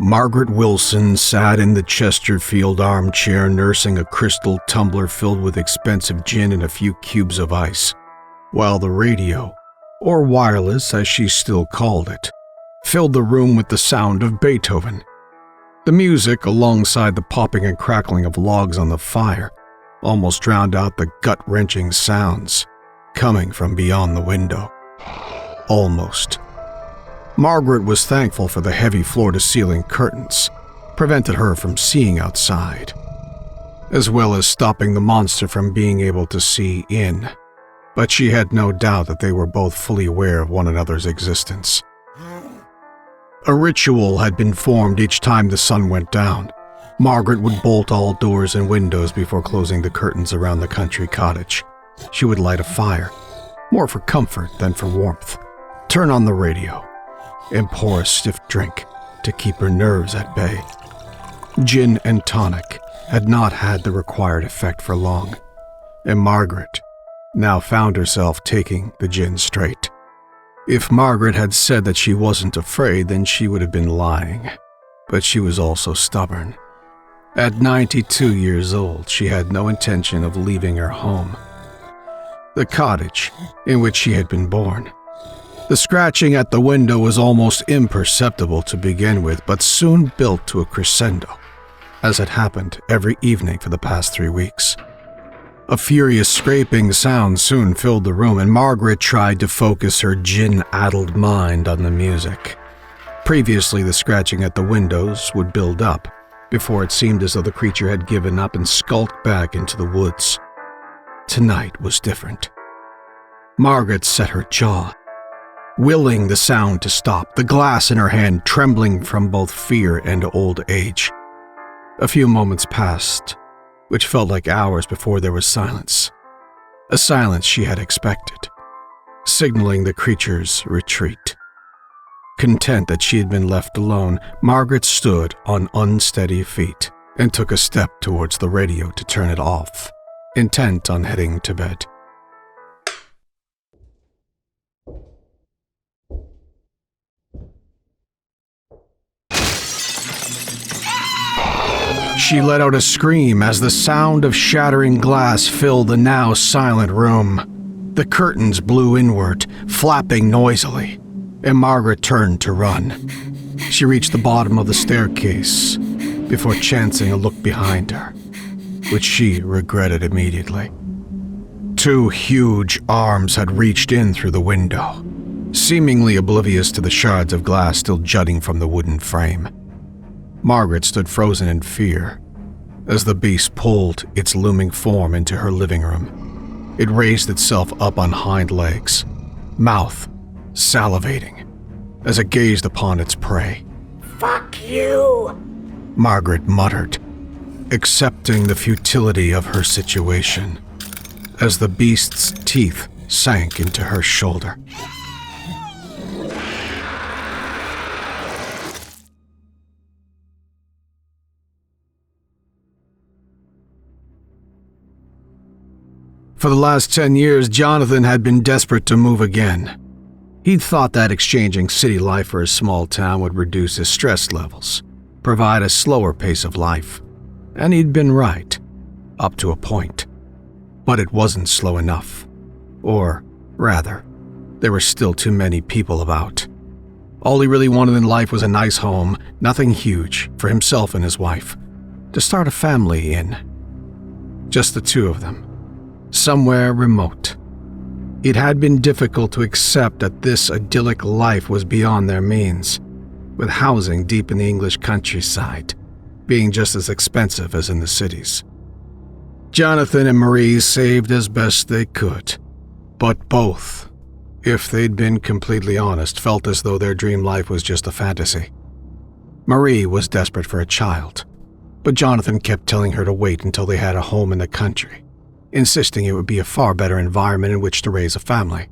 Margaret Wilson sat in the Chesterfield armchair nursing a crystal tumbler filled with expensive gin and a few cubes of ice, while the radio, or wireless as she still called it, filled the room with the sound of Beethoven. The music, alongside the popping and crackling of logs on the fire, almost drowned out the gut-wrenching sounds coming from beyond the window. Almost. Margaret was thankful for the heavy floor-to-ceiling curtains, prevented her from seeing outside, as well as stopping the monster from being able to see in, but she had no doubt that they were both fully aware of one another's existence. A ritual had been formed each time the sun went down. Margaret would bolt all doors and windows before closing the curtains around the country cottage. She would light a fire, more for comfort than for warmth, turn on the radio, and pour a stiff drink to keep her nerves at bay. Gin and tonic had not had the required effect for long, and Margaret now found herself taking the gin straight. If Margaret had said that she wasn't afraid, then she would have been lying, but she was also stubborn. At 92 years old, she had no intention of leaving her home, the cottage in which she had been born. The scratching at the window was almost imperceptible to begin with, but soon built to a crescendo, as had happened every evening for the past 3 weeks. A furious scraping sound soon filled the room, and Margaret tried to focus her gin-addled mind on the music. Previously, the scratching at the windows would build up, before it seemed as though the creature had given up and skulked back into the woods. Tonight was different. Margaret set her jaw, willing the sound to stop, the glass in her hand trembling from both fear and old age. A few moments passed, which felt like hours before there was silence. A silence she had expected, signaling the creature's retreat. Content that she had been left alone, Margaret stood on unsteady feet and took a step towards the radio to turn it off, intent on heading to bed. She let out a scream as the sound of shattering glass filled the now silent room. The curtains blew inward, flapping noisily, and Margaret turned to run. She reached the bottom of the staircase before chancing a look behind her, which she regretted immediately. 2 huge arms had reached in through the window, seemingly oblivious to the shards of glass still jutting from the wooden frame. Margaret stood frozen in fear as the beast pulled its looming form into her living room. It raised itself up on hind legs, mouth salivating, as it gazed upon its prey. "Fuck you," Margaret muttered, accepting the futility of her situation, as the beast's teeth sank into her shoulder. For the last 10 years, Jonathan had been desperate to move again. He'd thought that exchanging city life for a small town would reduce his stress levels, provide a slower pace of life. And he'd been right, up to a point. But it wasn't slow enough. Or, rather, there were still too many people about. All he really wanted in life was a nice home, nothing huge, for himself and his wife, to start a family in. Just the 2 of them. Somewhere remote. It had been difficult to accept that this idyllic life was beyond their means, with housing deep in the English countryside being just as expensive as in the cities. Jonathan and Marie saved as best they could, but both, if they'd been completely honest, felt as though their dream life was just a fantasy. Marie was desperate for a child, but Jonathan kept telling her to wait until they had a home in the country, insisting it would be a far better environment in which to raise a family.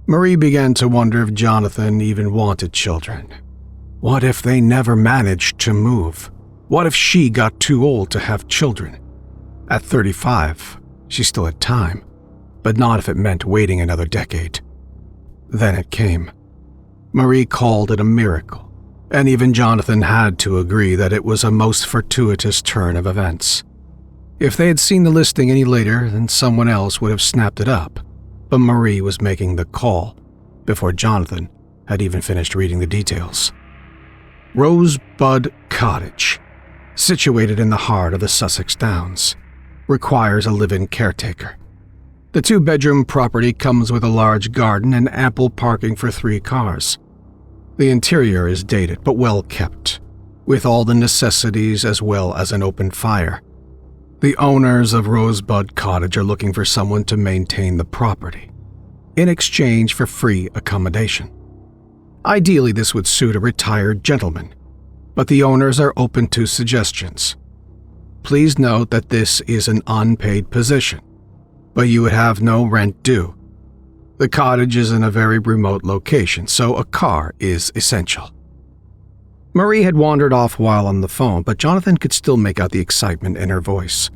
Marie began to wonder if Jonathan even wanted children. What if they never managed to move? What if she got too old to have children? At 35, she still had time, but not if it meant waiting another decade. Then it came. Marie called it a miracle, And even Jonathan had to agree that it was a most fortuitous turn of events. If they had seen the listing any later, then someone else would have snapped it up, but Marie was making the call before Jonathan had even finished reading the details. Rosebud Cottage, situated in the heart of the Sussex Downs, requires a live-in caretaker. The 2-bedroom property comes with a large garden and ample parking for 3 cars. The interior is dated but well kept, with all the necessities as well as an open fire. The owners of Rosebud Cottage are looking for someone to maintain the property, in exchange for free accommodation. Ideally, this would suit a retired gentleman, but the owners are open to suggestions. Please note that this is an unpaid position, but you would have no rent due. The cottage is in a very remote location, so a car is essential. Marie had wandered off while on the phone, but Jonathan could still make out the excitement in her voice.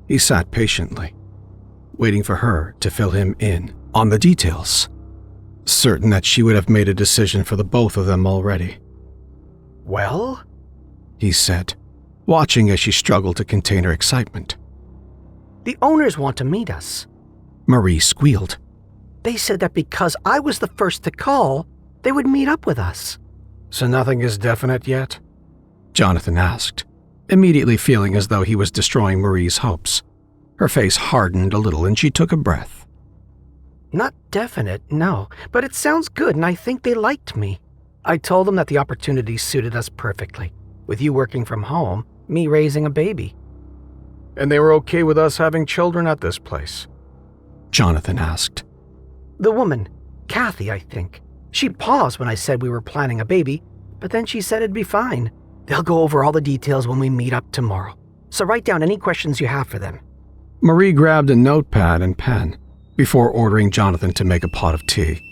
He sat patiently, waiting for her to fill him in on the details, certain that she would have made a decision for the both of them already. Well? He said, watching as she struggled to contain her excitement. The owners want to meet us. Marie squealed. They said that because I was the first to call, they would meet up with us. So nothing is definite yet? Jonathan asked, immediately feeling as though he was destroying Marie's hopes. Her face hardened a little and she took a breath. Not definite, no, but it sounds good and I think they liked me. I told them that the opportunity suited us perfectly, with you working from home, me raising a baby. And they were okay with us having children at this place? Jonathan asked. The woman, Kathy, I think. She paused when I said we were planning a baby, but then she said it'd be fine. They'll go over all the details when we meet up tomorrow. So write down any questions you have for them. Marie grabbed a notepad and pen before ordering Jonathan to make a pot of tea.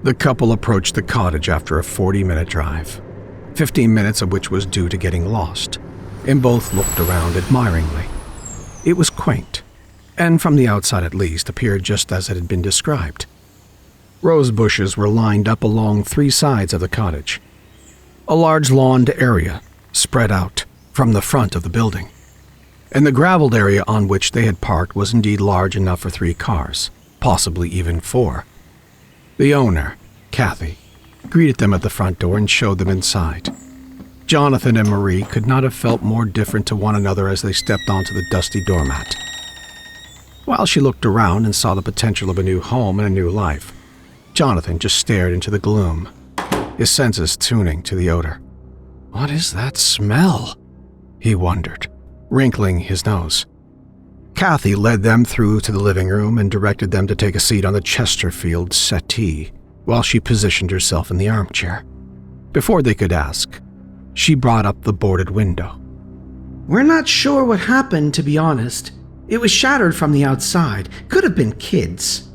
The couple approached the cottage after a 40-minute drive, 15 minutes of which was due to getting lost, and both looked around admiringly. It was quaint, and from the outside at least appeared just as it had been described. Rose bushes were lined up along 3 sides of the cottage. A large lawned area spread out from the front of the building, and the graveled area on which they had parked was indeed large enough for 3 cars, possibly even 4. The owner, Kathy, greeted them at the front door and showed them inside. Jonathan and Marie could not have felt more different to one another as they stepped onto the dusty doormat. While she looked around and saw the potential of a new home and a new life, Jonathan just stared into the gloom, his senses tuning to the odor. What is that smell? He wondered, wrinkling his nose. Kathy led them through to the living room and directed them to take a seat on the Chesterfield settee while she positioned herself in the armchair. Before they could ask, she brought up the boarded window. We're not sure what happened, to be honest. It was shattered from the outside. Could have been kids.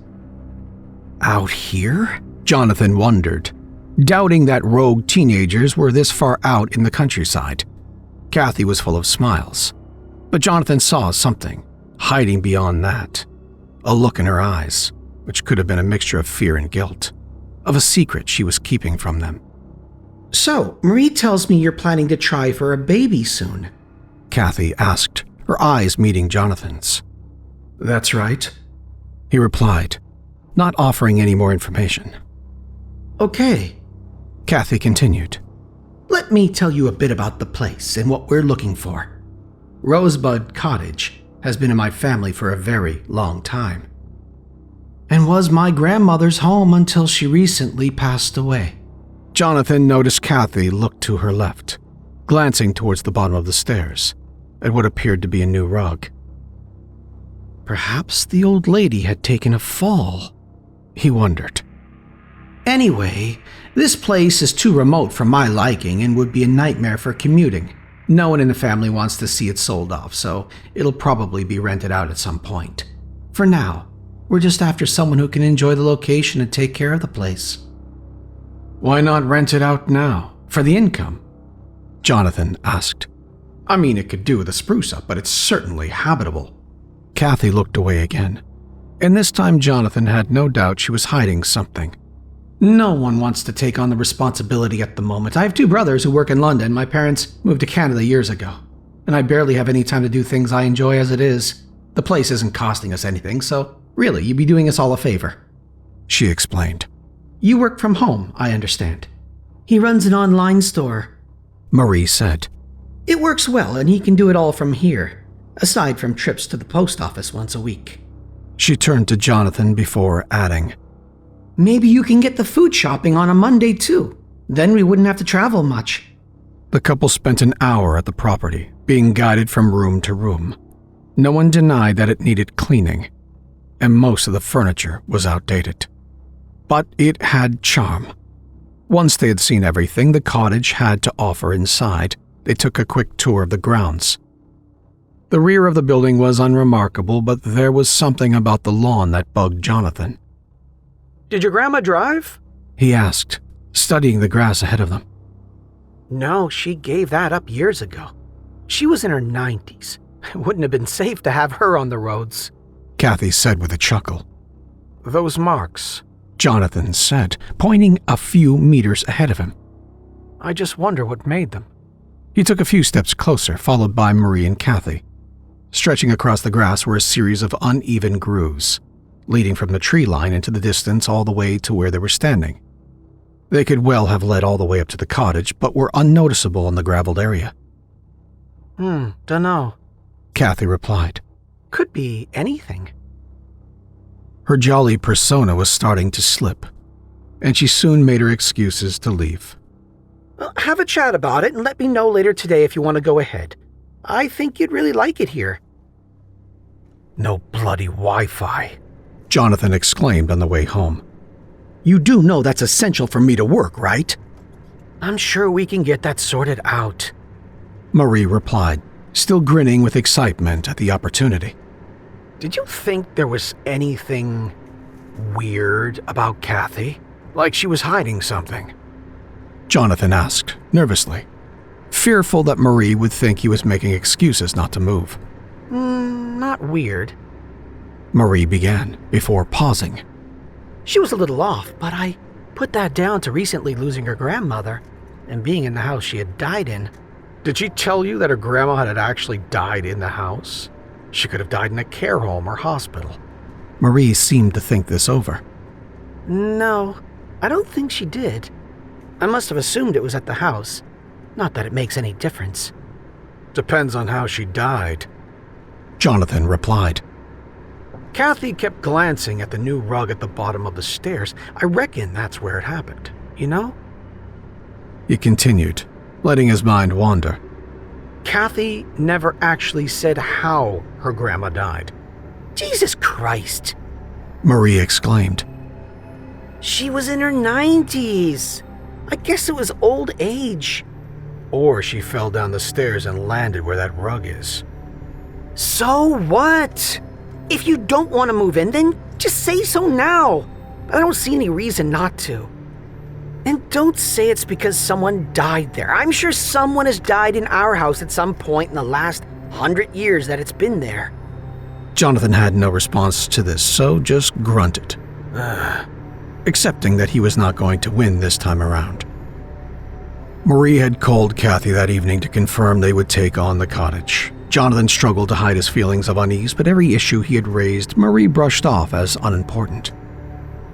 Out here? Jonathan wondered, doubting that rogue teenagers were this far out in the countryside. Kathy was full of smiles, but Jonathan saw something hiding beyond that, a look in her eyes, which could have been a mixture of fear and guilt, of a secret she was keeping from them. So, Marie tells me you're planning to try for a baby soon. Kathy asked, her eyes meeting Jonathan's. That's right, he replied, not offering any more information. Okay, Kathy continued. Let me tell you a bit about the place and what we're looking for. Rosebud Cottage has been in my family for a very long time, and was my grandmother's home until she recently passed away. Jonathan noticed Kathy look to her left, glancing towards the bottom of the stairs, at what appeared to be a new rug. Perhaps the old lady had taken a fall, he wondered. Anyway, this place is too remote for my liking and would be a nightmare for commuting. No one in the family wants to see it sold off, so it'll probably be rented out at some point. For now, we're just after someone who can enjoy the location and take care of the place. Why not rent it out now, for the income? Jonathan asked. I mean, it could do with a spruce up, but it's certainly habitable. Kathy looked away again, and this time Jonathan had no doubt she was hiding something. No one wants to take on the responsibility at the moment. I have 2 brothers who work in London. My parents moved to Canada years ago, and I barely have any time to do things I enjoy as it is. The place isn't costing us anything, so really, you'd be doing us all a favor. She explained. You work from home, I understand. He runs an online store, Marie said. It works well, and he can do it all from here, aside from trips to the post office once a week. She turned to Jonathan before adding, Maybe you can get the food shopping on a Monday too. Then we wouldn't have to travel much. The couple spent an hour at the property, being guided from room to room. No one denied that it needed cleaning, and most of the furniture was outdated. But it had charm. Once they had seen everything the cottage had to offer inside, they took a quick tour of the grounds. The rear of the building was unremarkable, but there was something about the lawn that bugged Jonathan. Did your grandma drive? He asked, studying the grass ahead of them. No, she gave that up years ago. She was in her 90s. It wouldn't have been safe to have her on the roads, Kathy said with a chuckle. Those marks, Jonathan said, pointing a few meters ahead of him. I just wonder what made them. He took a few steps closer, followed by Marie and Kathy. Stretching across the grass were a series of uneven grooves, leading from the tree line into the distance all the way to where they were standing. They could well have led all the way up to the cottage, but were unnoticeable in the graveled area. Dunno, Kathy replied. Could be anything. Her jolly persona was starting to slip, and she soon made her excuses to leave. Well, have a chat about it and let me know later today if you want to go ahead. I think you'd really like it here. No bloody Wi-Fi, Jonathan exclaimed on the way home. You do know that's essential for me to work, right? I'm sure we can get that sorted out, Marie replied, still grinning with excitement at the opportunity. Did you think there was anything weird about Kathy? Like she was hiding something? Jonathan asked, nervously, fearful that Marie would think he was making excuses not to move. Not weird. Marie began, before pausing. She was a little off, but I put that down to recently losing her grandmother and being in the house she had died in. Did she tell you that her grandma had actually died in the house? She could have died in a care home or hospital. Marie seemed to think this over. No, I don't think she did. I must have assumed it was at the house. Not that it makes any difference. Depends on how she died, Jonathan replied. Kathy kept glancing at the new rug at the bottom of the stairs. I reckon that's where it happened, you know? He continued, letting his mind wander. Kathy never actually said how her grandma died. Jesus Christ, Marie exclaimed. She was in her 90s. I guess it was old age. Or she fell down the stairs and landed where that rug is. So what? If you don't want to move in, then just say so now. I don't see any reason not to. And don't say it's because someone died there. I'm sure someone has died in our house at some point in the last 100 years that it's been there. Jonathan had no response to this, so just grunted, accepting that he was not going to win this time around. Marie had called Kathy that evening to confirm they would take on the cottage. Jonathan struggled to hide his feelings of unease, but every issue he had raised, Marie brushed off as unimportant.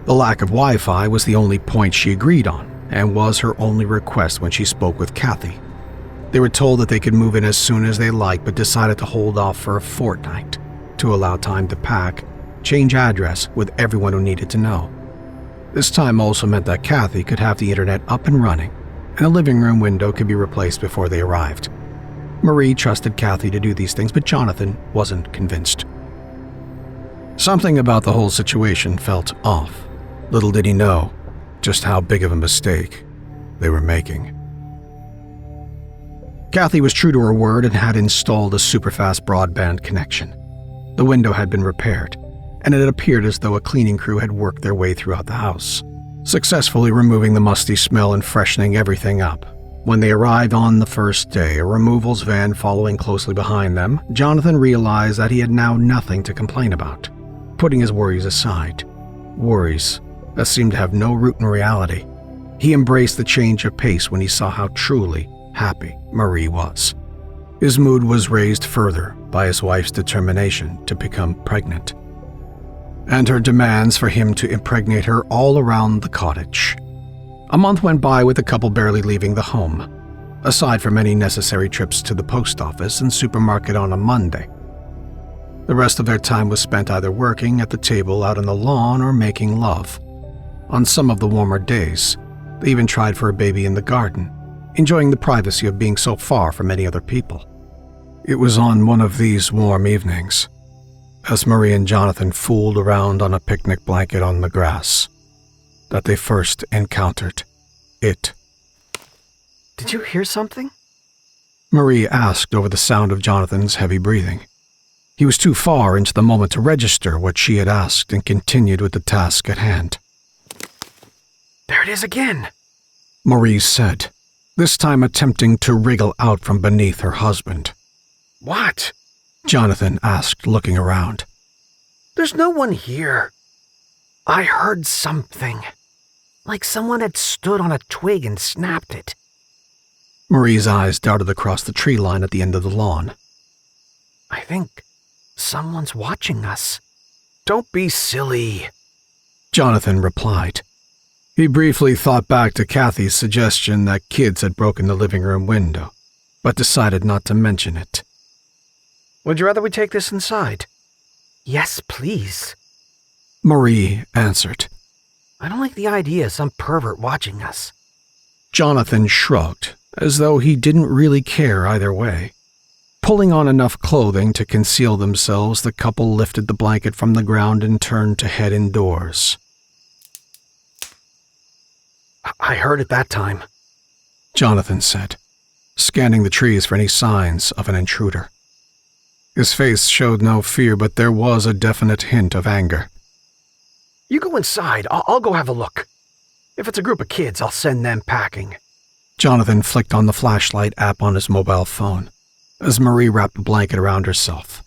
The lack of Wi-Fi was the only point she agreed on, and was her only request when she spoke with Kathy. They were told that they could move in as soon as they liked, but decided to hold off for a fortnight to allow time to pack, change address with everyone who needed to know. This time also meant that Kathy could have the internet up and running, and the living room window could be replaced before they arrived. Marie trusted Kathy to do these things, but Jonathan wasn't convinced. Something about the whole situation felt off. Little did he know just how big of a mistake they were making. Kathy was true to her word and had installed a super-fast broadband connection. The window had been repaired, and it appeared as though a cleaning crew had worked their way throughout the house, successfully removing the musty smell and freshening everything up. When they arrived on the first day, a removals van following closely behind them, Jonathan realized that he had now nothing to complain about. Putting his worries aside, worries that seemed to have no root in reality, he embraced the change of pace when he saw how truly happy Marie was. His mood was raised further by his wife's determination to become pregnant, and her demands for him to impregnate her all around the cottage. A month went by with the couple barely leaving the home, aside from any necessary trips to the post office and supermarket on a Monday. The rest of their time was spent either working at the table out on the lawn or making love. On some of the warmer days, they even tried for a baby in the garden, enjoying the privacy of being so far from any other people. It was on one of these warm evenings, as Marie and Jonathan fooled around on a picnic blanket on the grass, that they first encountered it. Did you hear something? Marie asked over the sound of Jonathan's heavy breathing. He was too far into the moment to register what she had asked and continued with the task at hand. There it is again, Marie said, this time attempting to wriggle out from beneath her husband. What? Jonathan asked, looking around. There's no one here. I heard something, like someone had stood on a twig and snapped it. Marie's eyes darted across the tree line at the end of the lawn. I think someone's watching us. Don't be silly, Jonathan replied. He briefly thought back to Kathy's suggestion that kids had broken the living room window, but decided not to mention it. Would you rather we take this inside? Yes, please, Marie answered. I don't like the idea of some pervert watching us. Jonathan shrugged, as though he didn't really care either way. Pulling on enough clothing to conceal themselves, the couple lifted the blanket from the ground and turned to head indoors. I heard it that time, Jonathan said, scanning the trees for any signs of an intruder. His face showed no fear, but there was a definite hint of anger. You go inside, I'll go have a look. If it's a group of kids, I'll send them packing. Jonathan flicked on the flashlight app on his mobile phone, as Marie wrapped the blanket around herself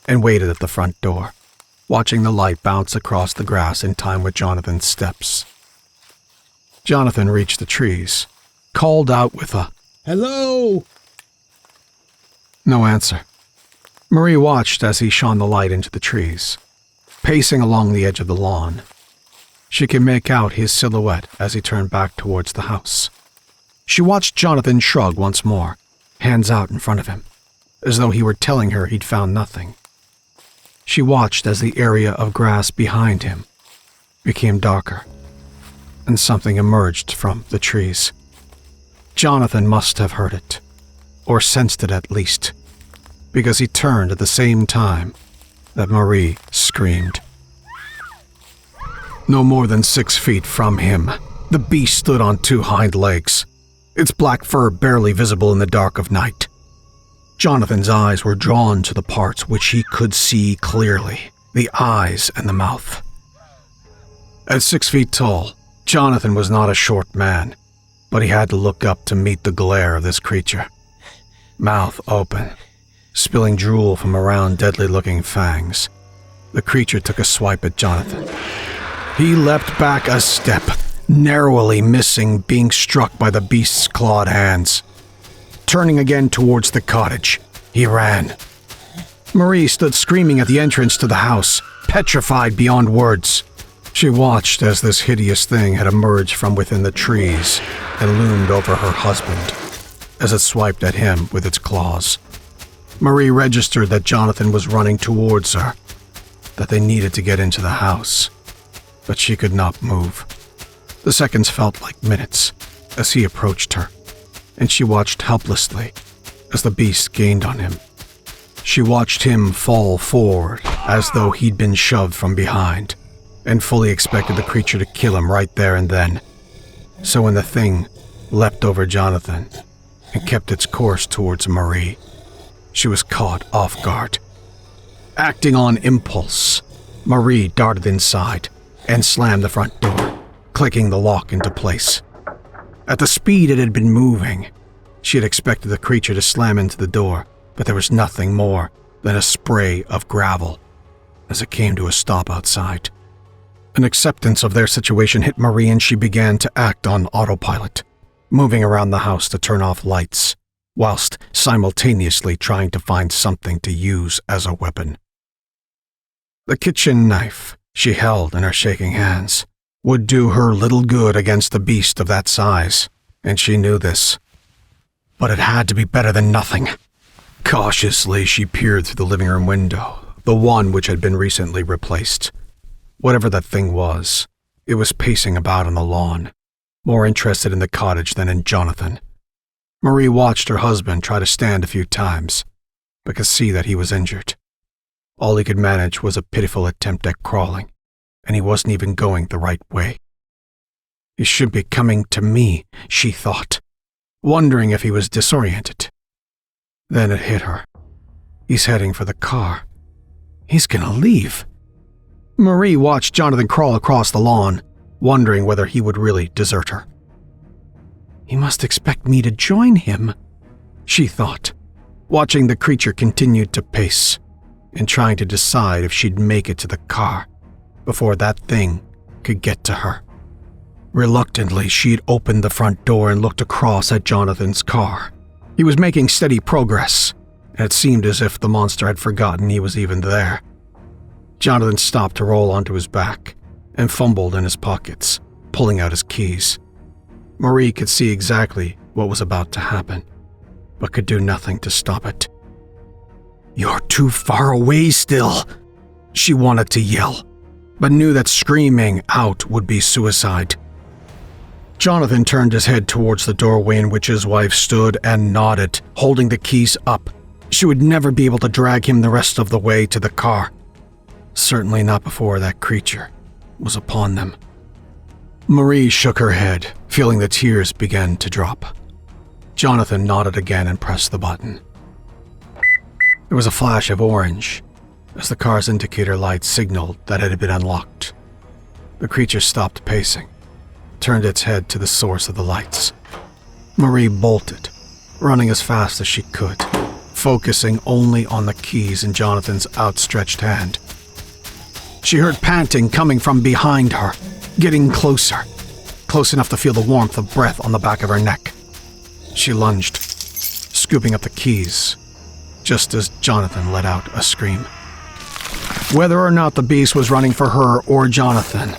and waited at the front door, watching the light bounce across the grass in time with Jonathan's steps. Jonathan reached the trees, called out with a, "Hello!" No answer. Marie watched as he shone the light into the trees, pacing along the edge of the lawn. She could make out his silhouette as he turned back towards the house. She watched Jonathan shrug once more, hands out in front of him, as though he were telling her he'd found nothing. She watched as the area of grass behind him became darker, and something emerged from the trees. Jonathan must have heard it, or sensed it at least, because he turned at the same time that Marie screamed. No more than 6 feet from him, the beast stood on 2 hind legs, its black fur barely visible in the dark of night. Jonathan's eyes were drawn to the parts which he could see clearly, the eyes and the mouth. At 6 feet tall, Jonathan was not a short man, but he had to look up to meet the glare of this creature. Mouth open, spilling drool from around deadly-looking fangs, the creature took a swipe at Jonathan. He leapt back a step, narrowly missing being struck by the beast's clawed hands. Turning again towards the cottage, he ran. Marie stood screaming at the entrance to the house, petrified beyond words. She watched as this hideous thing had emerged from within the trees and loomed over her husband as it swiped at him with its claws. Marie registered that Jonathan was running towards her, that they needed to get into the house, but she could not move. The seconds felt like minutes as he approached her, and she watched helplessly as the beast gained on him. She watched him fall forward as though he'd been shoved from behind, and fully expected the creature to kill him right there and then. So when the thing leapt over Jonathan and kept its course towards Marie, she was caught off guard. Acting on impulse, Marie darted inside and slammed the front door, clicking the lock into place. At the speed it had been moving, She had expected the creature to slam into the door, but there was nothing more than a spray of gravel as it came to a stop outside. An acceptance of their situation hit Marie, and she began to act on autopilot, moving around the house to turn off lights, whilst simultaneously trying to find something to use as a weapon. The kitchen knife she held in her shaking hands would do her little good against a beast of that size, and she knew this. But it had to be better than nothing. Cautiously, she peered through the living room window, the one which had been recently replaced. Whatever that thing was, it was pacing about on the lawn, more interested in the cottage than in Jonathan. Marie watched her husband try to stand a few times, but could see that he was injured. All he could manage was a pitiful attempt at crawling, and he wasn't even going the right way. He should be coming to me, she thought, wondering if he was disoriented. Then it hit her. He's heading for the car. He's gonna leave. Marie watched Jonathan crawl across the lawn, wondering whether he would really desert her. He must expect me to join him, she thought, watching the creature continue to pace and trying to decide if she'd make it to the car before that thing could get to her. Reluctantly, she'd opened the front door and looked across at Jonathan's car. He was making steady progress, and it seemed as if the monster had forgotten he was even there. Jonathan stopped to roll onto his back and fumbled in his pockets, pulling out his keys. Marie could see exactly what was about to happen, but could do nothing to stop it. "You're too far away still," she wanted to yell, but knew that screaming out would be suicide. Jonathan turned his head towards the doorway in which his wife stood and nodded, holding the keys up. She would never be able to drag him the rest of the way to the car. Certainly not before that creature was upon them. Marie shook her head, feeling the tears begin to drop. Jonathan nodded again and pressed the button. There was a flash of orange as the car's indicator light signaled that it had been unlocked. The creature stopped pacing, turned its head to the source of the lights. Marie bolted, running as fast as she could, focusing only on the keys in Jonathan's outstretched hand. She heard panting coming from behind her, getting closer, close enough to feel the warmth of breath on the back of her neck. She lunged, scooping up the keys, just as Jonathan let out a scream. Whether or not the beast was running for her or Jonathan,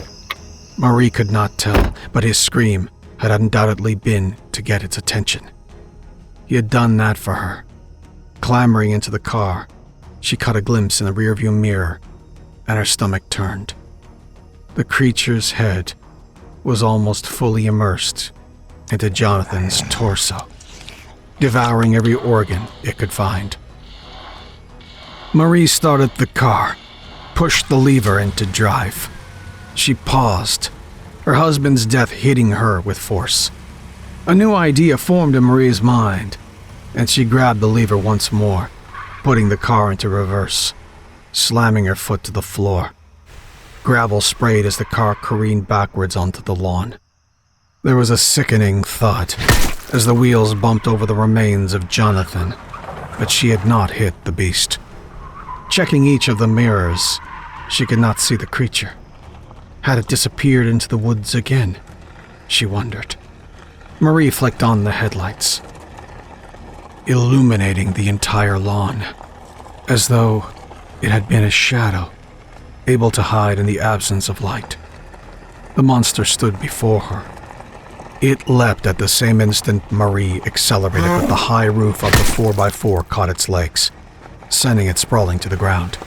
Marie could not tell, but his scream had undoubtedly been to get its attention. He had done that for her. Clambering into the car, she caught a glimpse in the rearview mirror, and her stomach turned. The creature's head was almost fully immersed into Jonathan's torso, devouring every organ it could find. Marie started the car, pushed the lever into drive. She paused, her husband's death hitting her with force. A new idea formed in Marie's mind, and she grabbed the lever once more, putting the car into reverse, slamming her foot to the floor. Gravel sprayed as the car careened backwards onto the lawn. There was a sickening thud as the wheels bumped over the remains of Jonathan, but she had not hit the beast. Checking each of the mirrors, she could not see the creature. Had it disappeared into the woods again? She wondered. Marie flicked on the headlights, illuminating the entire lawn, as though it had been a shadow, able to hide in the absence of light. The monster stood before her. It leapt at the same instant Marie accelerated, but the high roof of the 4x4 caught its legs, sending it sprawling to the ground.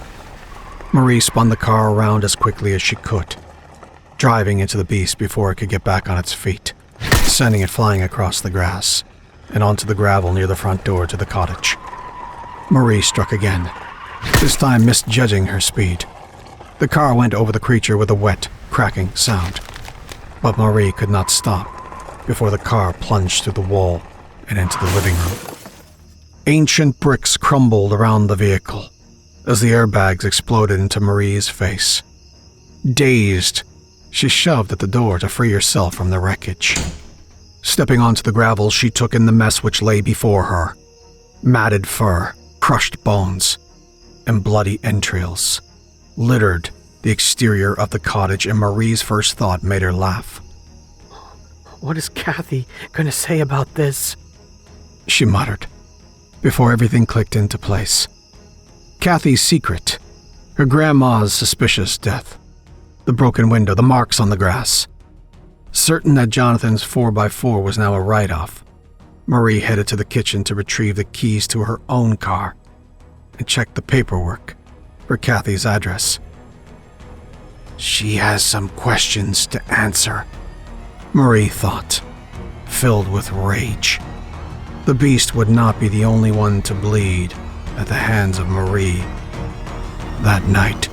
Marie spun the car around as quickly as she could, driving into the beast before it could get back on its feet, sending it flying across the grass and onto the gravel near the front door to the cottage. Marie struck again, this time misjudging her speed. The car went over the creature with a wet, cracking sound, but Marie could not stop before the car plunged through the wall and into the living room. Ancient bricks crumbled around the vehicle as the airbags exploded into Marie's face. Dazed, she shoved at the door to free herself from the wreckage. Stepping onto the gravel, she took in the mess which lay before her. Matted fur, crushed bones, and bloody entrails littered the exterior of the cottage, and Marie's first thought made her laugh. What is Kathy going to say about this? She muttered, before everything clicked into place. Kathy's secret, her grandma's suspicious death, the broken window, the marks on the grass. Certain that Jonathan's 4x4 was now a write-off, Marie headed to the kitchen to retrieve the keys to her own car and check the paperwork for Kathy's address. She has some questions to answer, Marie thought, filled with rage. The beast would not be the only one to bleed at the hands of Marie that night.